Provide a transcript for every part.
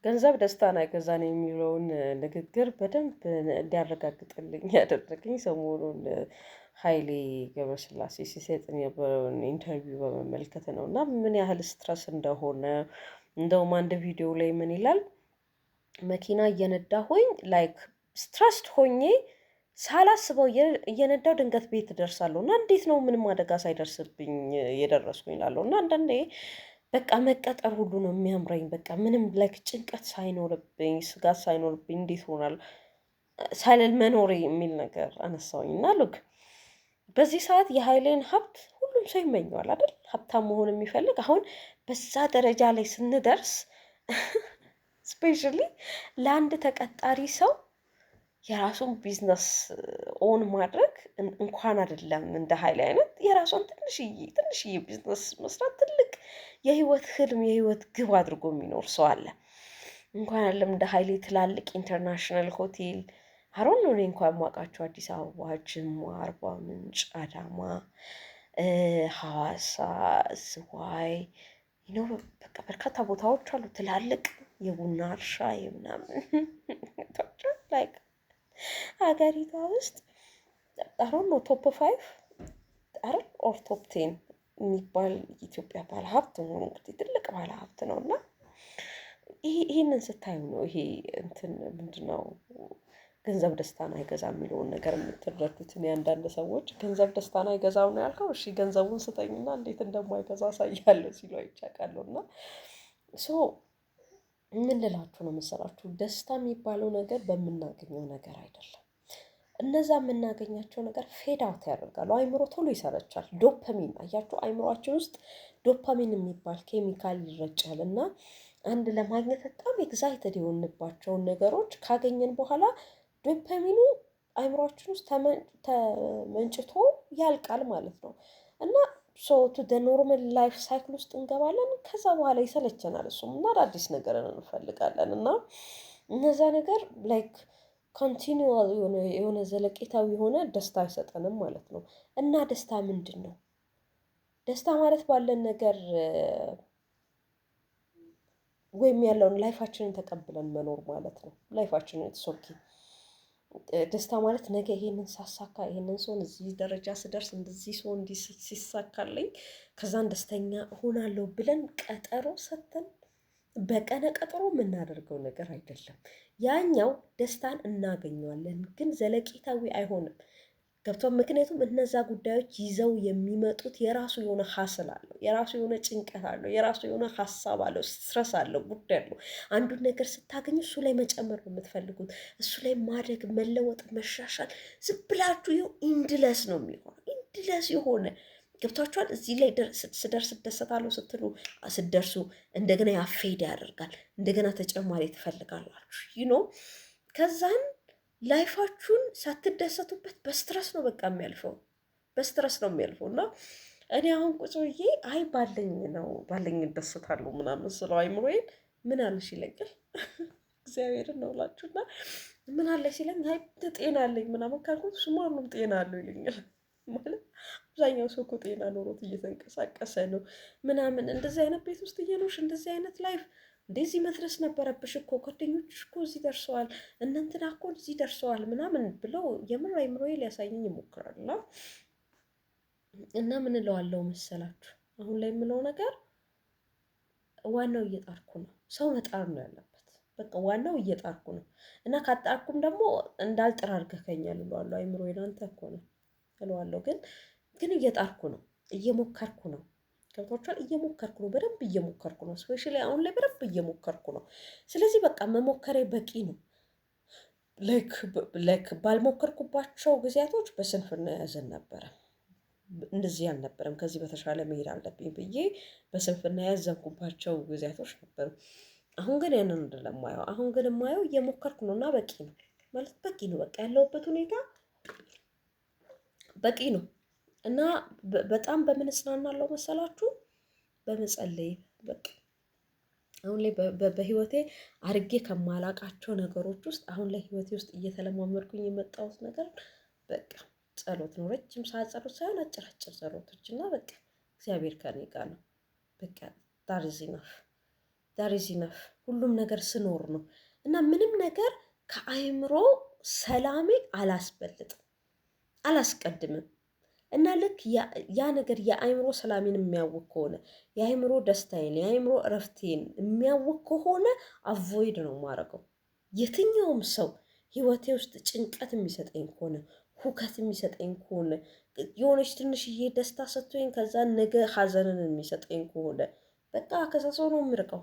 ገንዘብ ደስታን አይገዛን የሚለውን ንግግር በደንብ እንዲያረጋግጥልኝ ያደረገኝ ሰሞኑን ኃይሌ ገብረስላሴ ሲሰጥ የነበረውን ኢንተርቪው በመመልከት ነው። እና ምን ያህል ስትረስ እንደሆነ እንደውም አንድ ቪዲዮ ላይ ምን ይላል? መኪና እየነዳሁኝ ላይክ ስትረስድ ሆኜ ሳላስበው እየነዳው ድንገት ቤት እደርሳለሁ እና እንዴት ነው ምንም አደጋ ሳይደርስብኝ የደረስኩኝ እላለሁ። እና አንዳንዴ በቃ መቀጠር ሁሉ ነው የሚያምረኝ። በቃ ምንም ላይክ ጭንቀት ሳይኖርብኝ ስጋት ሳይኖርብኝ እንዴት ሆናል ሳይለል መኖሬ የሚል ነገር አነሳውኝ። እና ሉክ በዚህ ሰዓት የኃይሌን ሀብት ሁሉም ሰው ይመኘዋል አይደል? ሀብታም መሆን የሚፈልግ አሁን በዛ ደረጃ ላይ ስንደርስ ስፔሻሊ ለአንድ ተቀጣሪ ሰው የራሱን ቢዝነስ ኦን ማድረግ እንኳን አይደለም እንደ ኃይሌ አይነት የራሷን ትንሽዬ ቢዝነስ መስራት ትልቅ የህይወት ህልም የህይወት ግብ አድርጎ የሚኖር ሰው አለ። እንኳን አይደለም እንደ ኃይሌ ትላልቅ ኢንተርናሽናል ሆቴል አሮን ነው። እኔ እንኳን የማውቃቸው አዲስ አበባ፣ ጅማ፣ አርባ ምንጭ፣ አዳማ፣ ሐዋሳ፣ ዝዋይ ነው በቃ በርካታ ቦታዎች አሉ። ትላልቅ የቡና እርሻ የምናምን ላይክ ሀገሪቷ ውስጥ አሮን ነው ቶፕ 5 አይደል ኦር ቶፕ 10 የሚባል የኢትዮጵያ ባለሀብት ነው። እንግዲህ ትልቅ ባለሀብት ነው። እና ይሄንን ስታዩ ነው ይሄ እንትን ምንድነው ገንዘብ ደስታን አይገዛም የሚለውን ነገር የምትረዱት። እኔ አንዳንድ ሰዎች ገንዘብ ደስታን አይገዛም ነው ያልከው፣ እሺ ገንዘቡን ስጠኝና እንዴት እንደማይገዛ አሳያለሁ ሲሉ አይቼ አውቃለሁ። እና ሶ ምን ልላችሁ ነው መሰላችሁ፣ ደስታ የሚባለው ነገር በምናገኘው ነገር አይደለም። እነዛ የምናገኛቸው ነገር ፌድ አውት ያደርጋሉ። አይምሮ ቶሎ ይሰለቻል። ዶፓሚን አያችሁ፣ አይምሮአችን ውስጥ ዶፓሚን የሚባል ኬሚካል ይረጫል። እና አንድ ለማግኘት በጣም ኤግዛይትድ የሆንባቸውን ነገሮች ካገኘን በኋላ ዶፓሚኑ አይምሮአችን ውስጥ ተመንጭቶ ያልቃል ማለት ነው። እና ሶ ቱ ደ ኖርማል ላይፍ ሳይክል ውስጥ እንገባለን። ከዛ በኋላ ይሰለቸናል እሱም እና አዳዲስ ነገርን እንፈልጋለን። እና እነዛ ነገር ላይክ ኮንቲኒዋል የሆነ ዘለቄታዊ የሆነ ደስታ አይሰጠንም ማለት ነው። እና ደስታ ምንድን ነው? ደስታ ማለት ባለን ነገር ወይም ያለውን ላይፋችንን ተቀብለን መኖር ማለት ነው። ላይፋችንን ኦኬ ደስታ ማለት ነገ ይሄንን ሳሳካ ይሄንን ሰውን እዚህ ደረጃ ስደርስ እንደዚህ ሰው እንዲህ ሲሳካልኝ ከዛን ደስተኛ እሆናለሁ ብለን ቀጠሮ ሰጥተን በቀነ ቀጠሮ የምናደርገው ነገር አይደለም። ያኛው ደስታን እናገኘዋለን ግን ዘለቂታዊ አይሆንም። ገብቷል? ምክንያቱም እነዛ ጉዳዮች ይዘው የሚመጡት የራሱ የሆነ ሀስል አለው፣ የራሱ የሆነ ጭንቀት አለው፣ የራሱ የሆነ ሀሳብ አለው፣ ስትረስ አለው፣ ጉዳይ አለው። አንዱን ነገር ስታገኙ እሱ ላይ መጨመር ነው የምትፈልጉት፣ እሱ ላይ ማደግ፣ መለወጥ፣ መሻሻል። ዝም ብላችሁ ይኸው ኢንድለስ ነው የሚሆነው። ኢንድለስ የሆነ ገብቷችኋል? እዚህ ላይ ስደርስ እደሰታለሁ ስትሉ ስትደርሱ እንደገና ያፌድ ያደርጋል። እንደገና ተጨማሪ ትፈልጋላችሁ ከዛን ላይፋችሁን ሳትደሰቱበት በስትረስ ነው በቃ የሚያልፈው፣ በስትረስ ነው የሚያልፈው። እና እኔ አሁን ቁጭ ብዬ አይ ባለኝ እደሰታለሁ ምናምን ስለው አይምሮዬን ምን አለሽ ይለኛል። እግዚአብሔርን ነው እላችሁ። እና ምን አለሽ ሲለኝ አይ ጤና አለኝ ምናምን ካልኩት እሱ ማንም ጤና አለው ይለኛል። ማለት አብዛኛው ሰው እኮ ጤና ኖሮት እየተንቀሳቀሰ ነው ምናምን። እንደዚህ አይነት ቤት ውስጥ እየኖርሽ እንደዚህ አይነት ላይፍ እንደዚህ መድረስ ነበረብሽ እኮ፣ ጓደኞችሽ እኮ እዚህ ደርሰዋል፣ እነንትና እኮ እዚህ ደርሰዋል ምናምን ብለው የምር አይምሮዬ ሊያሳየኝ ይሞክራል። እና ምን እለዋለሁ መሰላችሁ አሁን ላይ የምለው ነገር ዋናው እየጣርኩ ነው። ሰው መጣር ነው ያለበት። በቃ ዋናው እየጣርኩ ነው። እና ካጣርኩም ደግሞ እንዳልጥር አድርገኸኛል እለዋለሁ። አይምሮዬን አንተ እኮ ነው እለዋለሁ። ግን እየጣርኩ ነው፣ እየሞከርኩ ነው። ገብቷችኋል? እየሞከርኩ ነው፣ በደንብ እየሞከርኩ ነው። ስፔሻሊ አሁን ላይ በደንብ እየሞከርኩ ነው። ስለዚህ በቃ መሞከሬ በቂ ነው። ላይክ ባልሞከርኩባቸው ጊዜያቶች በስንፍና ያዘን ነበረ። እንደዚህ አልነበረም። ከዚህ በተሻለ መሄድ አለብኝ ብዬ በስንፍና ያዘንኩባቸው ጊዜያቶች ነበሩ። አሁን ግን ያንን አይደለም የማየው። አሁን ግን የማየው እየሞከርኩ ነው እና በቂ ነው ማለት በቂ ነው። በቃ ያለሁበት ሁኔታ በቂ ነው። እና በጣም በምን እጽናናለሁ መሰላችሁ? በመጸለይ። በቃ አሁን ላይ በህይወቴ አድርጌ ከማላቃቸው ነገሮች ውስጥ አሁን ላይ ህይወቴ ውስጥ እየተለማመድኩኝ የመጣሁት ነገር በቃ ጸሎት ነው። ረጅም ሰዓት ጸሎት ሳይሆን አጭር ጸሎቶች እና በቃ እግዚአብሔር ከኔ ጋር ነው። በቃ ዳር ኢዝ ኢነፍ ዳር ኢዝ ኢነፍ ሁሉም ነገር ስኖር ነው። እና ምንም ነገር ከአይምሮ ሰላሜ አላስበልጥም አላስቀድምም። እና ልክ ያ ነገር የአይምሮ ሰላሜን የሚያውቅ ከሆነ የአይምሮ ደስታዬን የአይምሮ እረፍቴን የሚያውቅ ከሆነ አቮይድ ነው ማረገው። የትኛውም ሰው ህይወቴ ውስጥ ጭንቀት የሚሰጠኝ ከሆነ ሁከት የሚሰጠኝ ከሆነ የሆነች ትንሽዬ ደስታ ሰጥቶኝ ከዛ ነገ ሀዘንን የሚሰጠኝ ከሆነ በቃ ከዛ ሰው ነው የምርቀው።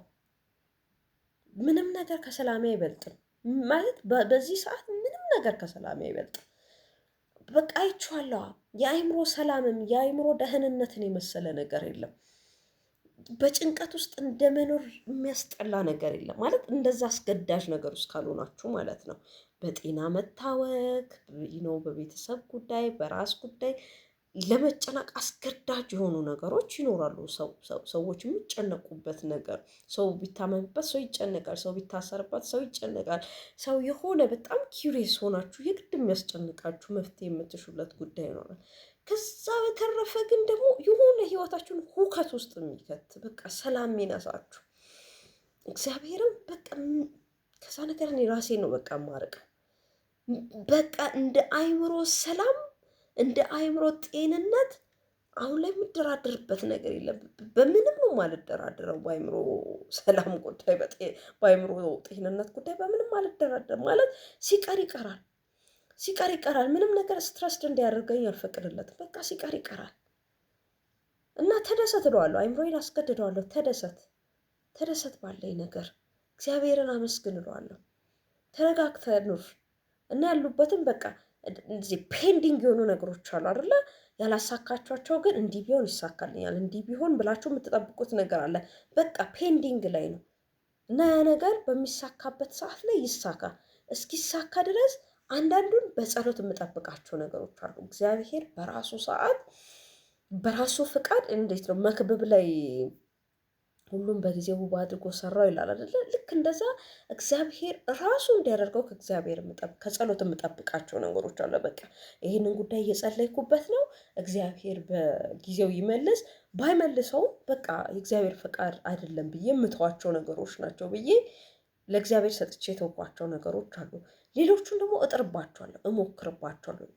ምንም ነገር ከሰላሜ አይበልጥም ማለት በዚህ ሰዓት ምንም ነገር ከሰላሜ አይበልጥም። በቃ አይቼዋለሁ። የአይምሮ ሰላምም የአይምሮ ደህንነትን የመሰለ ነገር የለም። በጭንቀት ውስጥ እንደመኖር የሚያስጠላ ነገር የለም ማለት እንደዛ አስገዳጅ ነገር ውስጥ ካልሆናችሁ ማለት ነው። በጤና መታወክ በቤተሰብ ጉዳይ በራስ ጉዳይ ለመጨነቅ አስገዳጅ የሆኑ ነገሮች ይኖራሉ። ሰዎች የሚጨነቁበት ነገር ሰው ቢታመምበት ሰው ይጨነቃል፣ ሰው ቢታሰርበት ሰው ይጨነቃል። ሰው የሆነ በጣም ኪሪየስ ሆናችሁ የግድ የሚያስጨንቃችሁ መፍትሄ የምትሹለት ጉዳይ ይኖራል። ከዛ በተረፈ ግን ደግሞ የሆነ ህይወታችሁን ሁከት ውስጥ የሚከት በቃ ሰላም የሚነሳችሁ እግዚአብሔርም በቃ ከዛ ነገር እኔ ራሴ ነው በቃ ማርቀው። በቃ እንደ አይምሮ ሰላም እንደ አይምሮ ጤንነት አሁን ላይ የምደራደርበት ነገር የለም። በምንም ነው የማልደራደረው። በአይምሮ ሰላም ጉዳይ በአይምሮ ጤንነት ጉዳይ በምንም አልደራደርም። ማለት ሲቀር ይቀራል ሲቀር ይቀራል። ምንም ነገር ስትረስድ እንዲያደርገኝ አልፈቅድለትም። በቃ ሲቀር ይቀራል እና ተደሰት እለዋለሁ። አይምሮዬን አስገድደዋለሁ። ተደሰት ባለኝ ነገር እግዚአብሔርን አመስግን እለዋለሁ። ተረጋግተህ ኑር እና ያሉበትን በቃ እዚህ ፔንዲንግ የሆኑ ነገሮች አሉ አይደለ? ያላሳካቸዋቸው ግን እንዲህ ቢሆን ይሳካልኛል፣ እንዲህ ቢሆን ብላችሁ የምትጠብቁት ነገር አለ። በቃ ፔንዲንግ ላይ ነው እና ያ ነገር በሚሳካበት ሰዓት ላይ ይሳካ። እስኪሳካ ድረስ አንዳንዱን በጸሎት የምጠብቃቸው ነገሮች አሉ። እግዚአብሔር በራሱ ሰዓት በራሱ ፍቃድ እንዴት ነው መክብብ ላይ ሁሉም በጊዜው ውብ አድርጎ ሰራው ይላል አይደለ? ልክ እንደዛ እግዚአብሔር ራሱ እንዲያደርገው ከጸሎት የምጠብቃቸው ነገሮች አለ። በቃ ይህንን ጉዳይ እየጸለይኩበት ነው፣ እግዚአብሔር በጊዜው ይመልስ፣ ባይመልሰውም በቃ የእግዚአብሔር ፈቃድ አይደለም ብዬ የምተዋቸው ነገሮች ናቸው ብዬ ለእግዚአብሔር ሰጥቼ የተውኳቸው ነገሮች አሉ። ሌሎቹን ደግሞ እጥርባቸዋለሁ፣ እሞክርባቸዋለሁ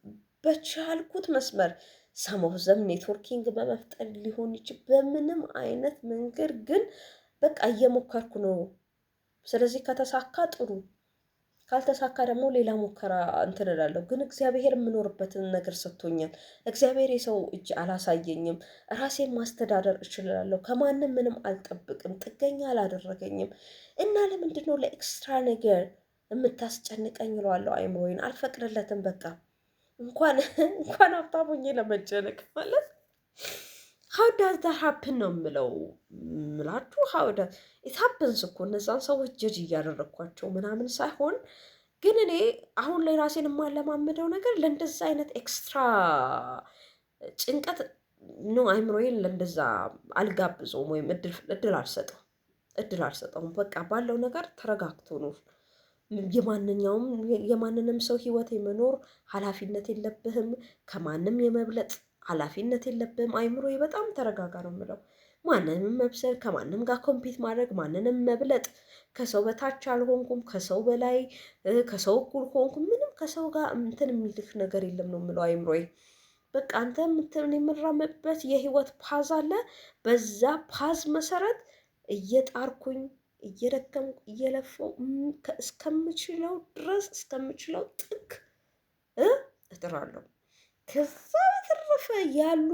በቻልኩት መስመር ሰሞዘም ኔትወርኪንግ በመፍጠር ሊሆን ይችል በምንም አይነት መንገድ ግን በቃ እየሞከርኩ ነው። ስለዚህ ከተሳካ ጥሩ፣ ካልተሳካ ደግሞ ሌላ ሙከራ እንትን እላለሁ። ግን እግዚአብሔር የምኖርበትን ነገር ሰጥቶኛል። እግዚአብሔር የሰው እጅ አላሳየኝም። ራሴን ማስተዳደር እችላለሁ። ከማንም ምንም አልጠብቅም። ጥገኛ አላደረገኝም። እና ለምንድን ነው ለኤክስትራ ነገር የምታስጨንቀኝ እለዋለሁ። አይምሮዬን አልፈቅድለትም። በቃ እንኳን ሀብታም ሆኜ ለመጨነቅ ማለት ሀው ዳዝ ዳት ሀፕን ነው የምለው ምላችሁ። ሀው ዳ ኢት ሀፕንስ እኮ እነዛን ሰዎች ጀጅ እያደረግኳቸው ምናምን ሳይሆን ግን እኔ አሁን ላይ ራሴን የማለማምደው ነገር ለእንደዛ አይነት ኤክስትራ ጭንቀት ነው። አይምሮዬን ለእንደዛ አልጋብዘውም ወይም እድል አልሰጠውም። በቃ ባለው ነገር ተረጋግቶ ነው። የማንንም ሰው ህይወት የመኖር ኃላፊነት የለብህም። ከማንም የመብለጥ ኃላፊነት የለብህም። አይምሮዬ በጣም ተረጋጋ ነው የምለው። ማንንም መብሰል፣ ከማንም ጋር ኮምፒት ማድረግ፣ ማንንም መብለጥ፣ ከሰው በታች አልሆንኩም፣ ከሰው በላይ ከሰው እኩል ሆንኩም፣ ምንም ከሰው ጋር እንትን የሚልህ ነገር የለም ነው የምለው አይምሮዬ። በቃ አንተ የምራመድበት የህይወት ፓዝ አለ። በዛ ፓዝ መሰረት እየጣርኩኝ እየደከምኩ እየለፈው እስከምችለው ድረስ እስከምችለው ጥግ እጥራለሁ። ከዛ በተረፈ ያሉ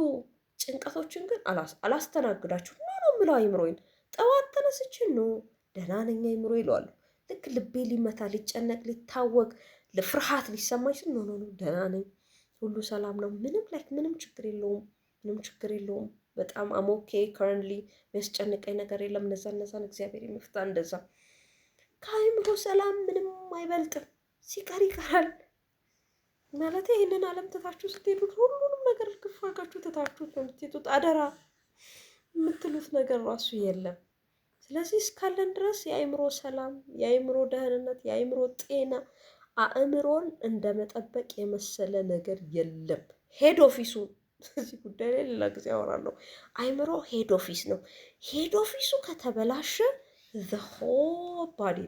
ጭንቀቶችን ግን አላስተናግዳችሁም ነው የምለው አይምሮዬን። ጠዋት ተነስቼ ነው ደህና ነኝ አይምሮ ይለዋለሁ። ልክ ልቤ ሊመታ ሊጨነቅ ሊታወቅ ፍርሃት ሊሰማኝ ሲል ኖ ደህና ነኝ፣ ሁሉ ሰላም ነው፣ ምንም ችግር የለውም በጣም አሞኬ ከረንትሊ የሚያስጨንቀኝ ነገር የለም። እነዛን እግዚአብሔር ይፍታ። እንደዛ ከአይምሮ ሰላም ምንም አይበልጥም። ሲቀር ይቀራል ማለት ይህንን ዓለም ትታችሁ ስትሄዱት ሁሉንም ነገር ግፍ አድርጋችሁ ትታችሁት ነው የምትሄዱት። አደራ የምትሉት ነገር ራሱ የለም። ስለዚህ እስካለን ድረስ የአይምሮ ሰላም፣ የአይምሮ ደህንነት፣ የአይምሮ ጤና አእምሮን እንደመጠበቅ የመሰለ ነገር የለም። ሄድ ኦፊሱ እዚህ ጉዳይ ላይ ሌላ ጊዜ አወራለሁ። አይምሮ ሄድ ኦፊስ ነው። ሄድ ኦፊሱ ከተበላሸ the whole body